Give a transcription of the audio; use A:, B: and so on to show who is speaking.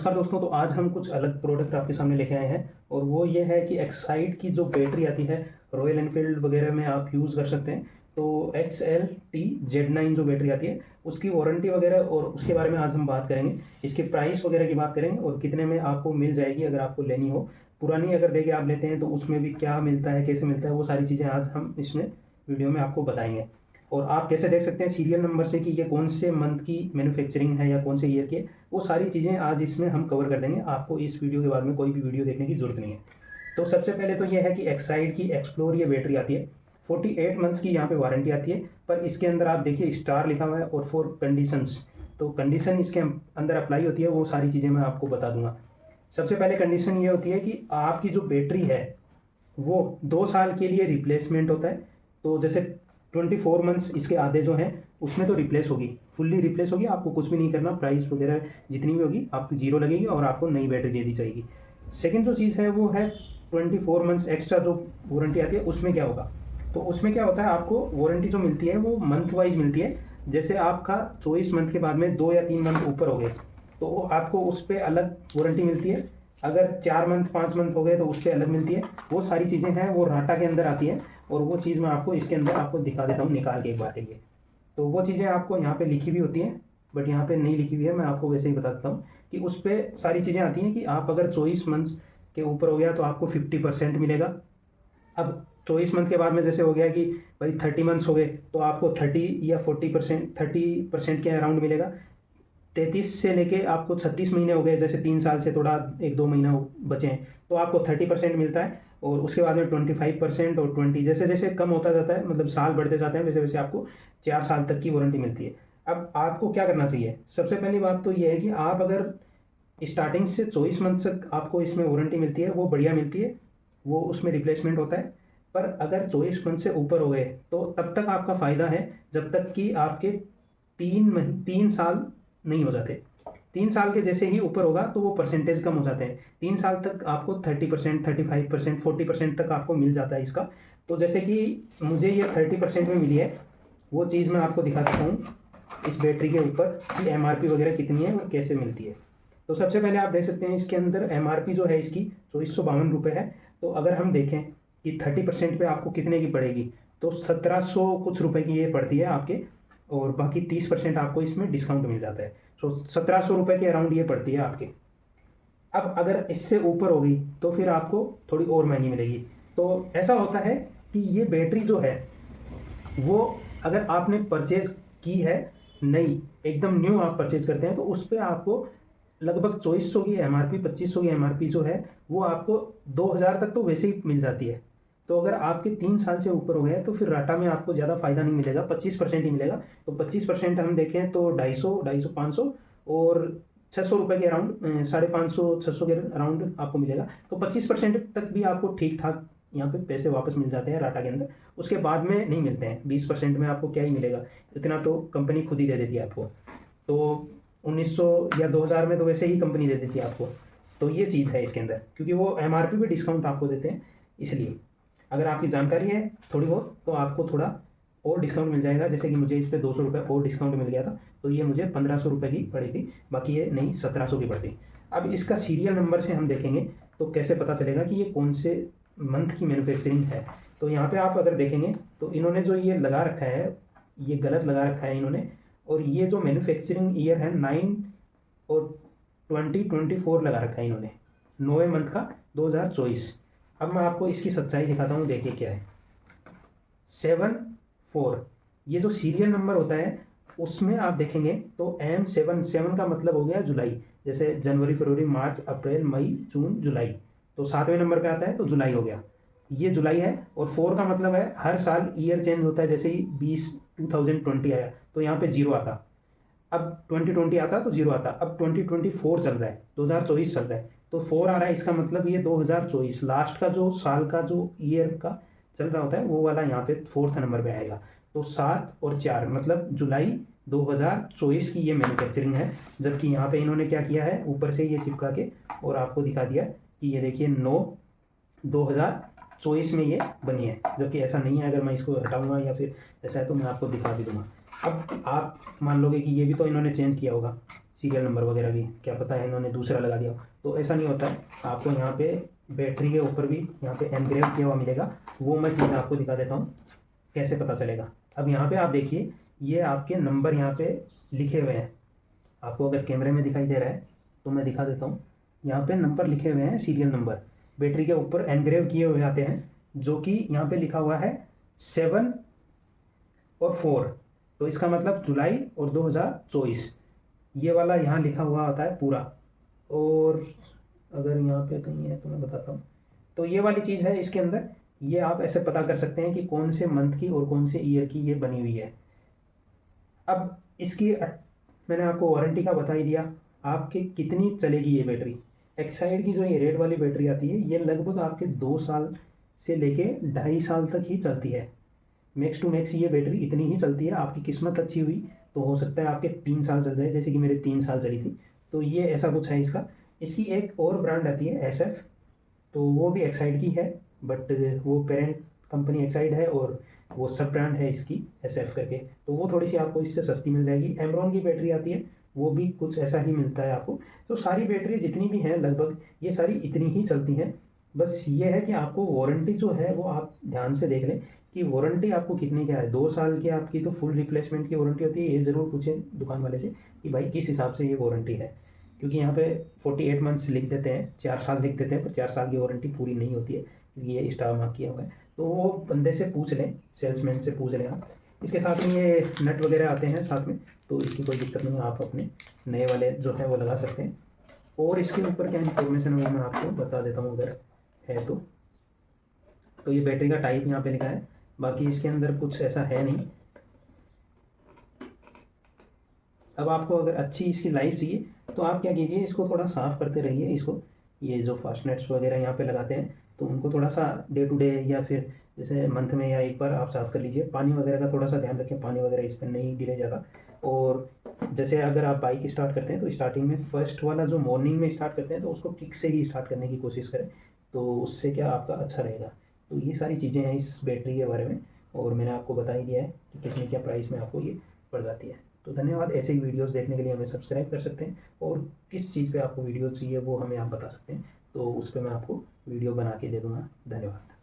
A: नमस्कार दोस्तों। तो आज हम कुछ अलग प्रोडक्ट आपके सामने लेके आए हैं और वो ये है कि एक्साइड की जो बैटरी आती है रॉयल एनफील्ड वगैरह में आप यूज़ कर सकते हैं। तो XLT-Z9 जो बैटरी आती है उसकी वारंटी वगैरह और उसके बारे में आज हम बात करेंगे। इसके प्राइस वगैरह की बात करेंगे और कितने में आपको मिल जाएगी अगर आपको लेनी हो। पुरानी अगर देखिए आप लेते हैं तो उसमें भी क्या मिलता है, कैसे मिलता है, वो सारी चीज़ें आज हम इसमें वीडियो में आपको बताएंगे। और आप कैसे देख सकते हैं सीरियल नंबर से कि ये कौन से मंथ की मैन्युफैक्चरिंग है या कौन से ईयर की है, वो सारी चीज़ें आज इसमें हम कवर कर देंगे। आपको इस वीडियो के बाद में कोई भी वीडियो देखने की ज़रूरत नहीं है। तो सबसे पहले तो ये है कि एक्साइड की एक्सप्लोर ये बैटरी आती है, 48 मंथ्स की यहाँ पे वारंटी आती है। पर इसके अंदर आप देखिए स्टार लिखा हुआ है और फॉर कंडीशंस, तो कंडीशन इसके अंदर अप्लाई होती है, वो सारी चीज़ें मैं आपको बता दूंगा। सबसे पहले कंडीशन ये होती है कि आपकी जो बैटरी है वो 2 साल के लिए रिप्लेसमेंट होता है। तो जैसे 24 मंथ्स इसके आधे जो हैं उसमें तो रिप्लेस होगी, फुल्ली रिप्लेस होगी, आपको कुछ भी नहीं करना, प्राइस वगैरह जितनी भी होगी आपकी जीरो लगेगी और आपको नई बैटरी दे दी जाएगी। सेकंड जो चीज़ है वो है 24 मंथ्स एक्स्ट्रा जो वारंटी आती है। उसमें क्या होगा, तो उसमें क्या होता है, आपको वारंटी जो मिलती है वो मंथ वाइज मिलती है। जैसे आपका 24 मंथ के बाद में 2 या 3 मंथ ऊपर हो गए तो वो आपको उस पर अलग वारंटी मिलती है। अगर 4 मंथ 5 मंथ हो गए तो उस पर अलग मिलती है। वो सारी चीज़ें हैं वो राटा के अंदर आती हैं और वो चीज़ मैं आपको इसके अंदर आपको दिखा देता हूँ निकाल के एक बार के लिए। तो वो चीज़ें आपको यहाँ पे लिखी भी होती हैं बट यहाँ पे नहीं लिखी हुई है, मैं आपको वैसे ही बता देता हूँ कि उस पर सारी चीज़ें आती हैं कि आप अगर 24 मंथ्स के ऊपर हो गया तो आपको 50% मिलेगा। अब 24 मंथ के बाद में जैसे हो गया कि भाई 30 मंथ्स हो गए तो आपको 30 या 30% के अराउंड मिलेगा। 33 से लेके आपको 36 महीने हो गए, जैसे 3 साल से थोड़ा 1-2 महीना बचे हैं तो आपको 30% मिलता है। और उसके बाद में 25% और 20 जैसे जैसे कम होता जाता है, मतलब साल बढ़ते जाते हैं, वैसे वैसे आपको 4 साल तक की वारंटी मिलती है। अब आपको क्या करना चाहिए, सबसे पहली बात तो ये है कि आप अगर स्टार्टिंग से 24 मंथ तक आपको इसमें वारंटी मिलती है वो बढ़िया मिलती है, वो उसमें रिप्लेसमेंट होता है। पर अगर 24 मंथ से ऊपर हो गए तो तब तक आपका फ़ायदा है जब तक कि आपके 3 साल नहीं हो जाते। 3 साल के जैसे ही ऊपर होगा तो वो परसेंटेज कम हो जाते हैं। 3 साल तक आपको 30%, 35%, 40% तक आपको मिल जाता है इसका। तो जैसे कि मुझे ये 30% में मिली है, वो चीज़ मैं आपको दिखा देता हूँ इस बैटरी के ऊपर कि MRP वगैरह कितनी है और कैसे मिलती है। तो सबसे पहले आप देख सकते हैं इसके अंदर MRP जो है इसकी 2452 रुपये है। तो अगर हम देखें कि 30% पे आपको कितने की पड़ेगी तो 1700 कुछ रुपए की ये पड़ती है आपके, और बाकी 30% आपको इसमें डिस्काउंट मिल जाता है। सो 1700 रुपये के अराउंड ये पड़ती है आपके। अब अगर इससे ऊपर होगी तो फिर आपको थोड़ी और महंगी मिलेगी। तो ऐसा होता है कि ये बैटरी जो है वो अगर आपने परचेज की है नई, एकदम न्यू आप परचेज करते हैं तो उस पर आपको लगभग 2400 की MRP, 2500 की MRP जो है वो आपको 2000 तक तो वैसे ही मिल जाती है। तो अगर आपके 3 साल से ऊपर हो गए तो फिर राटा में आपको ज़्यादा फायदा नहीं मिलेगा, 25% ही मिलेगा। तो 25% हम देखें तो 250, 500 और 600 रुपये के अराउंड, 550, 600 के अराउंड आपको मिलेगा। तो 25% तक भी आपको ठीक ठाक यहाँ पे पैसे वापस मिल जाते हैं राटा के अंदर। उसके बाद में नहीं मिलते हैं। 20% में आपको क्या ही मिलेगा, इतना तो कंपनी खुद ही दे देती है आपको। तो 1900 या 2000 में तो वैसे ही कंपनी दे देती है आपको। तो ये चीज़ है इसके अंदर, क्योंकि वो MRP पे डिस्काउंट आपको देते हैं। इसलिए अगर आपकी जानकारी है थोड़ी बहुत तो आपको थोड़ा और डिस्काउंट मिल जाएगा। जैसे कि मुझे इस पर 200 रुपये और डिस्काउंट मिल गया था तो ये मुझे 1500 रुपये की पड़ी थी, बाकी ये नहीं 1700 की पड़ती। अब इसका सीरियल नंबर से हम देखेंगे तो कैसे पता चलेगा कि ये कौन से मंथ की मैन्युफैक्चरिंग है। तो यहाँ पे आप अगर देखेंगे तो इन्होंने जो ये लगा रखा है ये गलत लगा रखा है इन्होंने, और ये जो मैन्युफैक्चरिंग ईयर है 9 और 2024 लगा रखा है इन्होंने, 9वें मंथ का 2024। अब मैं आपको इसकी सच्चाई दिखाता हूँ, देखिए क्या है। 74 ये जो सीरियल नंबर होता है उसमें आप देखेंगे तो M7 का मतलब हो गया जुलाई, जैसे जनवरी, फरवरी, मार्च, अप्रैल, मई, जून, जुलाई। तो 7वें नंबर पे आता है तो जुलाई हो गया, ये जुलाई है। और 4 का मतलब है हर साल ईयर चेंज होता है, जैसे ही 2020 आया तो यहाँ पे 0 आता, अब 2020 आता तो 0 आता। अब 2024 चल रहा है, 2024 चल रहा है तो 4 आ रहा है, इसका मतलब ये 2024 लास्ट का जो साल का जो ईयर का चल रहा होता है वो वाला यहाँ पे 4th नंबर पे आएगा। तो 7 और 4 मतलब जुलाई 2024 की ये मैन्युफैक्चरिंग है। जबकि यहाँ पे इन्होंने क्या किया है, ऊपर से ये चिपका के और आपको दिखा दिया कि ये देखिए 9/2024 में ये बनी है, जबकि ऐसा नहीं है। अगर मैं इसको हटाऊंगा या फिर ऐसा है तो मैं आपको दिखा भी दूंगा। अब आप मान लोगे कि ये भी तो इन्होंने चेंज किया होगा, सीरियल नंबर वगैरह भी, क्या पता है इन्होंने दूसरा लगा दिया हो। तो ऐसा नहीं होता है, आपको यहाँ पे बैटरी के ऊपर भी यहाँ पे एनग्रेव किया हुआ मिलेगा। वो मैं चीज़ आपको दिखा देता हूँ कैसे पता चलेगा। अब यहाँ पे आप देखिए, ये आपके नंबर यहाँ पे लिखे हुए हैं। आपको अगर कैमरे में दिखाई दे रहा है तो मैं दिखा देता हूँ। यहाँ पे नंबर लिखे हुए हैं, सीरियल नंबर बैटरी के ऊपर एनग्रेव किए हुए आते हैं, जो कि यहाँ पे लिखा हुआ है 7 और 4। तो इसका मतलब जुलाई और 2024, ये वाला यहाँ लिखा हुआ होता है पूरा। और अगर यहाँ पे कहीं है तो मैं बताता हूँ। तो ये वाली चीज़ है इसके अंदर, ये आप ऐसे पता कर सकते हैं कि कौन से मंथ की और कौन से ईयर की ये बनी हुई है। अब इसकी मैंने आपको वारंटी का बता ही दिया, आपके कितनी चलेगी ये बैटरी। एक्साइड की जो ये रेड वाली बैटरी आती है, ये लगभग आपके 2 साल से लेके 2.5 साल तक ही चलती है। मैक्स टू मैक्स ये बैटरी इतनी ही चलती है। आपकी किस्मत अच्छी हुई तो हो सकता है आपके 3 साल चल जाए, जैसे कि मेरे 3 साल चली थी। तो ये ऐसा कुछ है इसका। इसकी एक और ब्रांड आती है SF, तो वो भी एक्साइड की है, बट वो पेरेंट कंपनी एक्साइड है और वो सब ब्रांड है इसकी SF करके। तो वो थोड़ी सी आपको इससे सस्ती मिल जाएगी। एमरॉन की बैटरी आती है, वो भी कुछ ऐसा ही मिलता है आपको। तो सारी बैटरी जितनी भी हैं लगभग ये सारी इतनी ही चलती हैं। बस ये है कि आपको वारंटी जो है वो आप ध्यान से देख लें कि वारंटी आपको कितनी क्या है। 2 साल की आपकी तो फुल रिप्लेसमेंट की वारंटी होती है। ये ज़रूर पूछें दुकान वाले से कि भाई किस हिसाब से ये वारंटी है, क्योंकि यहाँ पे 48 मंथ्स लिख देते हैं, 4 साल लिख देते हैं, पर 4 साल की वारंटी पूरी नहीं होती है, क्योंकि ये स्टार मार्क किया हुआ है। तो वो बंदे से पूछ लें, सेल्समैन से पूछ लें आप। इसके साथ में ये नट वगैरह आते हैं साथ में, तो इसकी कोई दिक्कत नहीं है, आप अपने नए वाले जो है वो लगा सकते हैं। और इसके ऊपर क्या इन्फॉर्मेशन है वो मैं आपको बता देता हूँ अगर है तो ये बैटरी का टाइप यहाँ पे लिखा है, बाकी इसके अंदर कुछ ऐसा है नहीं। अब आपको अगर अच्छी इसकी लाइफ चाहिए तो आप क्या कीजिए, इसको थोड़ा साफ़ करते रहिए। इसको ये जो फास्टनेट्स वगैरह यहाँ पे लगाते हैं तो उनको थोड़ा सा डे टू डे या फिर जैसे मंथ में या एक बार आप साफ़ कर लीजिए। पानी वगैरह का थोड़ा सा ध्यान रखें, पानी वगैरह इस पर नहीं गिरे ज़्यादा। और जैसे अगर आप बाइक स्टार्ट करते हैं तो स्टार्टिंग में फर्स्ट वाला जो मॉर्निंग में स्टार्ट करते हैं तो उसको किक से ही स्टार्ट करने की कोशिश करें, तो उससे क्या आपका अच्छा रहेगा। तो ये सारी चीज़ें हैं इस बैटरी के बारे में, और मैंने आपको बता ही दिया है कि कितने क्या प्राइस में आपको ये पड़ जाती है। तो धन्यवाद। ऐसे ही वीडियोस देखने के लिए हमें सब्सक्राइब कर सकते हैं, और किस चीज़ पे आपको वीडियो चाहिए वो हमें आप बता सकते हैं, तो उस पर मैं आपको वीडियो बना के दे दूँगा। धन्यवाद।